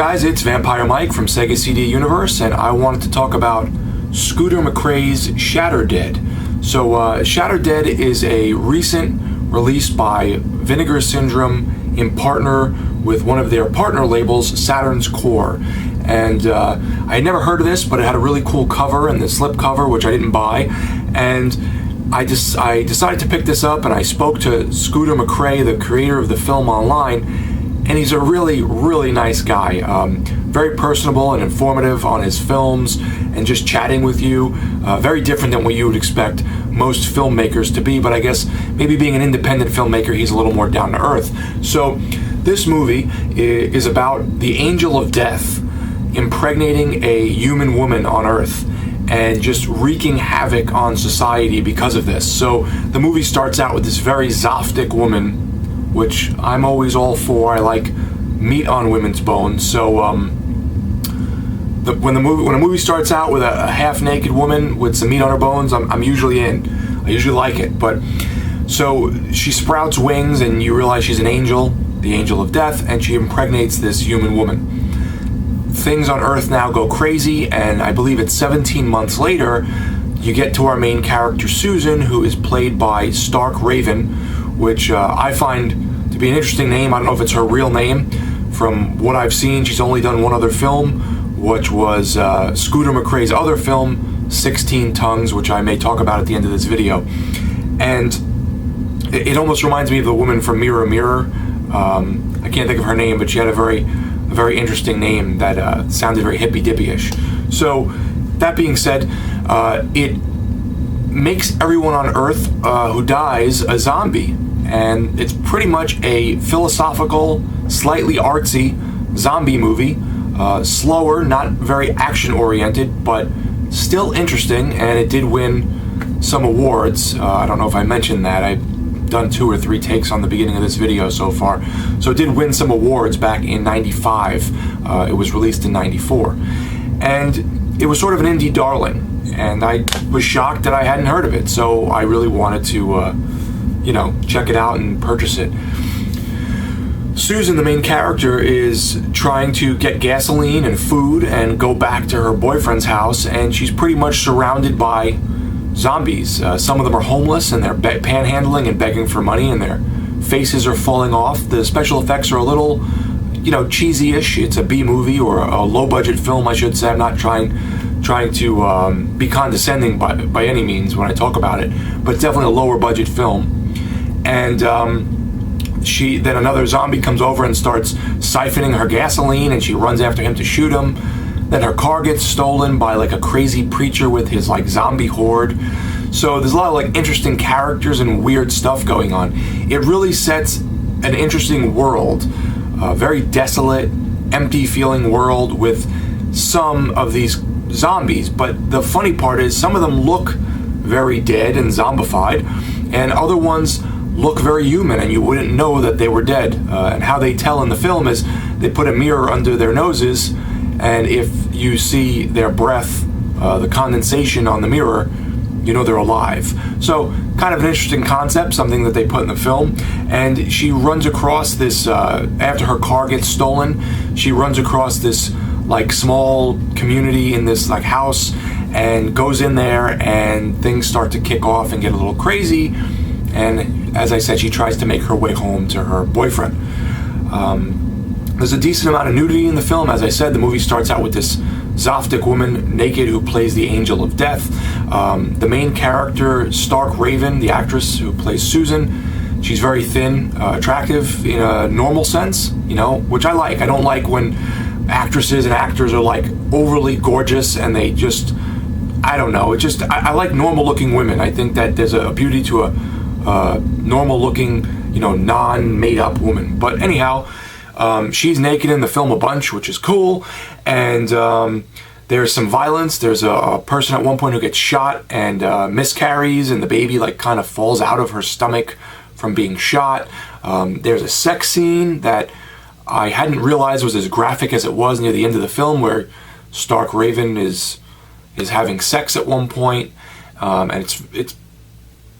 guys, it's Vampire Mike from Sega CD Universe, and I wanted to talk about Scooter McCrae's Shatter Dead. So, Shatter Dead is a recent release by Vinegar Syndrome in partner with one of their partner labels, Saturn's Core. And I had never heard of this, but it had a really cool cover and the slip cover, which I didn't buy. And I decided to pick this up, and I spoke to Scooter McCrae, the creator of the film, online. And he's a really, really nice guy. Very personable and informative on his films and just chatting with you. Very different than what you would expect most filmmakers to be, but I guess maybe being an independent filmmaker, he's a little more down to earth. So this movie is about the angel of death impregnating a human woman on Earth and just wreaking havoc on society because of this. So the movie starts out with this very Zoptic woman, which I'm always all for. I like meat on women's bones. So when a movie starts out with a half-naked woman with some meat on her bones, I'm usually in. I usually like it. But so she sprouts wings, and you realize she's an angel, the angel of death, and she impregnates this human woman. Things on Earth now go crazy, and I believe it's 17 months later, you get to our main character, Susan, who is played by Stark Raven, which I find to be an interesting name. I don't know if it's her real name. From what I've seen, she's only done one other film, which was Scooter McCrae's other film, 16 Tongues, which I may talk about at the end of this video. And it almost reminds me of the woman from Mirror Mirror. I can't think of her name, but she had a very interesting name that sounded very hippy-dippy-ish. So, that being said, it makes everyone on Earth who dies a zombie. And it's pretty much a philosophical, slightly artsy zombie movie. Slower, not very action-oriented, but still interesting, and it did win some awards. I don't know if I mentioned that. I've done 2 or 3 takes on the beginning of this video so far. So it did win some awards back in '95. It was released in '94. And it was sort of an indie darling, and I was shocked that I hadn't heard of it, so I really wanted to check it out and purchase it. Susan, the main character, is trying to get gasoline and food and go back to her boyfriend's house, and she's pretty much surrounded by zombies. Some of them are homeless, and they're panhandling and begging for money, and their faces are falling off. The special effects are a little, cheesy-ish. It's a B-movie, or a low-budget film, I should say. I'm not trying to be condescending by any means when I talk about it, but it's definitely a lower-budget film. And then another zombie comes over and starts siphoning her gasoline, and she runs after him to shoot him. Then her car gets stolen by a crazy preacher with his zombie horde. So there's a lot of interesting characters and weird stuff going on. It really sets an interesting world, a very desolate, empty feeling world with some of these zombies. But the funny part is some of them look very dead and zombified, and other ones look very human, and you wouldn't know that they were dead. And how they tell in the film is they put a mirror under their noses, and if you see their breath, the condensation on the mirror, you know they're alive. So kind of an interesting concept, something that they put in the film. And she runs across this, after her car gets stolen, she runs across this small community in this house, and goes in there, and things start to kick off and get a little crazy. And as I said, she tries to make her way home to her boyfriend. There's a decent amount of nudity in the film. As I said, the movie starts out with this Zoptic woman naked who plays the angel of death. The main character, Stark Raven, the actress who plays Susan, she's very thin, attractive in a normal sense, which I like. I don't like when actresses and actors are overly gorgeous and they just, I don't know. I like normal looking women. I think that there's a beauty to a normal-looking, non-made-up woman. But anyhow, she's naked in the film a bunch, which is cool, and there's some violence. There's a person at one point who gets shot and miscarries, and the baby kind of falls out of her stomach from being shot. There's a sex scene that I hadn't realized was as graphic as it was near the end of the film, where Stark Raven is having sex at one point, and it's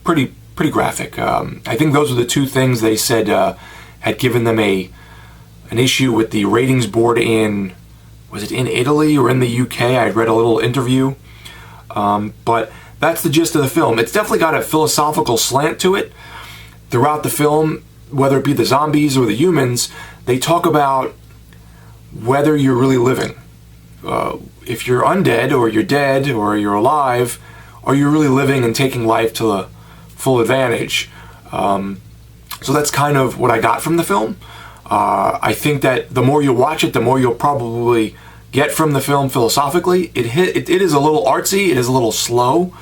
pretty graphic. I think those are the two things they said had given them a an issue with the ratings board was it in Italy or in the UK? I read a little interview. But that's the gist of the film. It's definitely got a philosophical slant to it. Throughout the film, whether it be the zombies or the humans, they talk about whether you're really living. If you're undead, or you're dead, or you're alive, are you really living and taking life to the full advantage? So that's kind of what I got from the film. I think that the more you watch it, the more you'll probably get from the film philosophically. It is a little artsy, it is a little slow,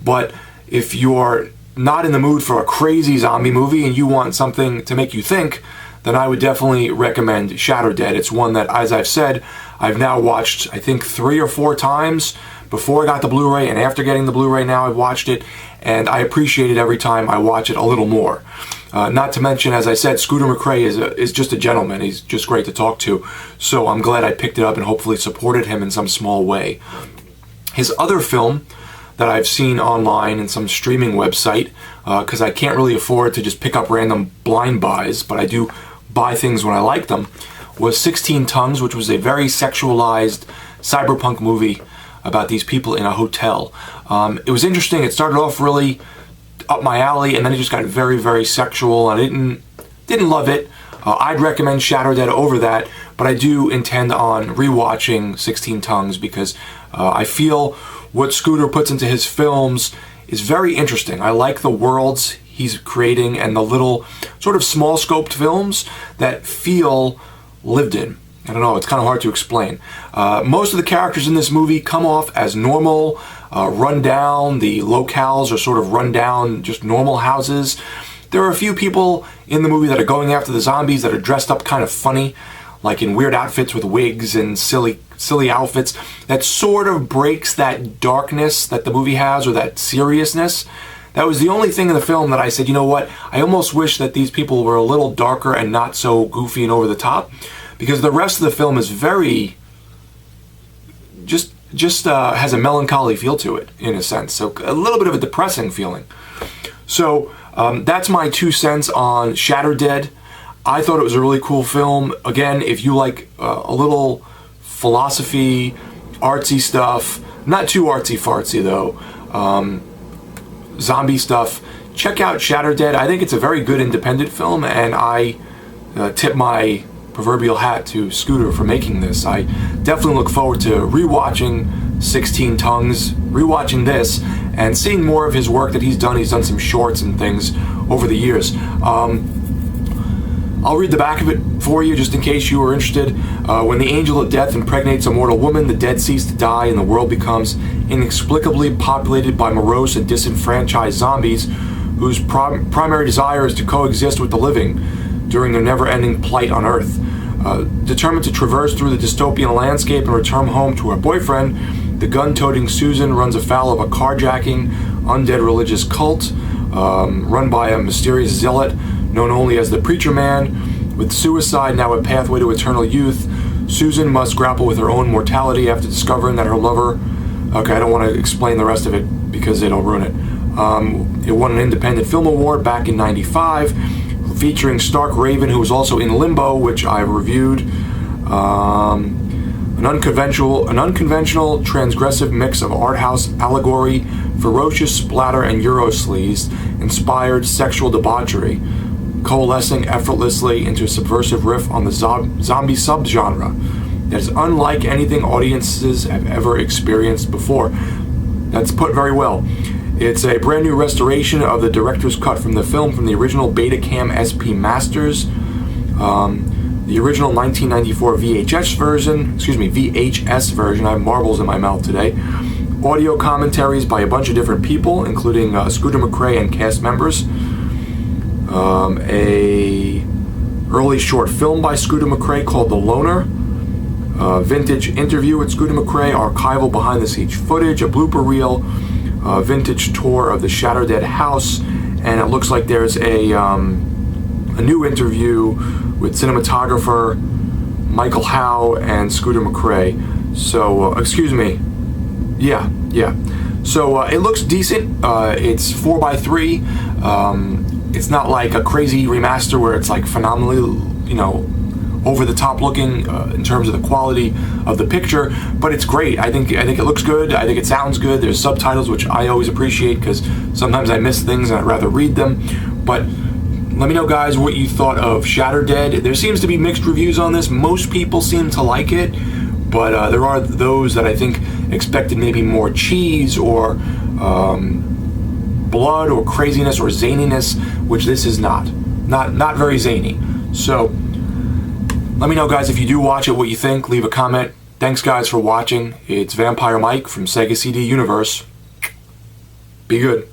but if you're not in the mood for a crazy zombie movie and you want something to make you think, then I would definitely recommend Shatter. It's one that, as I've said, I've now watched, I think, 3 or 4 times before I got the Blu-ray, and after getting the Blu-ray now I've watched it, and I appreciate it every time I watch it a little more. Not to mention, as I said, Scooter McCrae is just a gentleman. He's just great to talk to. So I'm glad I picked it up and hopefully supported him in some small way. His other film that I've seen online in some streaming website, because I can't really afford to just pick up random blind buys, but I do buy things when I like them, was 16 Tongues, which was a very sexualized cyberpunk movie about these people in a hotel. It was interesting. It started off really up my alley, and then it just got very, very sexual, and I didn't love it. I'd recommend Shatter over that, but I do intend on rewatching 16 Tongues because I feel what Scooter puts into his films is very interesting. I like the worlds he's creating and the little sort of small scoped films that feel lived in. I don't know, it's kind of hard to explain. Most of the characters in this movie come off as normal, run down. The locales are sort of run down, just normal houses. There are a few people in the movie that are going after the zombies that are dressed up kind of funny, like in weird outfits with wigs and silly outfits. That sort of breaks that darkness that the movie has, or that seriousness. That was the only thing in the film that I said, you know what, I almost wish that these people were a little darker and not so goofy and over the top, because the rest of the film is very, just has a melancholy feel to it, in a sense. So a little bit of a depressing feeling. So that's my 2 cents on Shatter. I thought it was a really cool film. Again, if you like a little philosophy, artsy stuff, not too artsy-fartsy though, zombie stuff, check out Shatter. I think it's a very good independent film, and I tip my proverbial hat to Scooter for making this. I definitely look forward to rewatching 16 Tongues, rewatching this, and seeing more of his work that he's done. He's done some shorts and things over the years. I'll read the back of it for you just in case you were interested. When the angel of death impregnates a mortal woman, the dead cease to die and the world becomes inexplicably populated by morose and disenfranchised zombies whose primary desire is to coexist with the living during their never-ending plight on Earth. Determined to traverse through the dystopian landscape and return home to her boyfriend, the gun-toting Susan runs afoul of a carjacking, undead religious cult run by a mysterious zealot known only as the Preacher Man. With suicide now a pathway to eternal youth, Susan must grapple with her own mortality after discovering that her lover... Okay, I don't want to explain the rest of it because it'll ruin it. It won an Independent Film Award back in '95, featuring Stark Raven, who was also in Limbo, which I reviewed. An unconventional, transgressive mix of art house allegory, ferocious splatter, and Eurosleaze inspired sexual debauchery, coalescing effortlessly into a subversive riff on the zombie subgenre that is unlike anything audiences have ever experienced before. That's put very well. It's a brand new restoration of the director's cut from the film from the original Betacam SP Masters, the original 1994 VHS version. I have marbles in my mouth today. Audio commentaries by a bunch of different people, including Scooter McCrae and cast members. A early short film by Scooter McCrae called The Loner. Vintage interview with Scooter McCrae, archival behind-the-scenes footage, a blooper reel, vintage tour of the Shatter house, and it looks like there's a new interview with cinematographer Michael Howe and Scooter McCrae. So, excuse me. Yeah. So it looks decent. It's 4:3. It's not like a crazy remaster where it's like phenomenally, over the top looking in terms of the quality of the picture, but it's great. I think it looks good. I think it sounds good. There's subtitles, which I always appreciate because sometimes I miss things and I'd rather read them. But let me know, guys, what you thought of Shatter Dead. There seems to be mixed reviews on this. Most people seem to like it, but there are those that I think expected maybe more cheese or blood or craziness or zaniness, which this is not very zany. So let me know, guys, if you do watch it, what you think. Leave a comment. Thanks, guys, for watching. It's Vampire Mike from Sega CD Universe. Be good.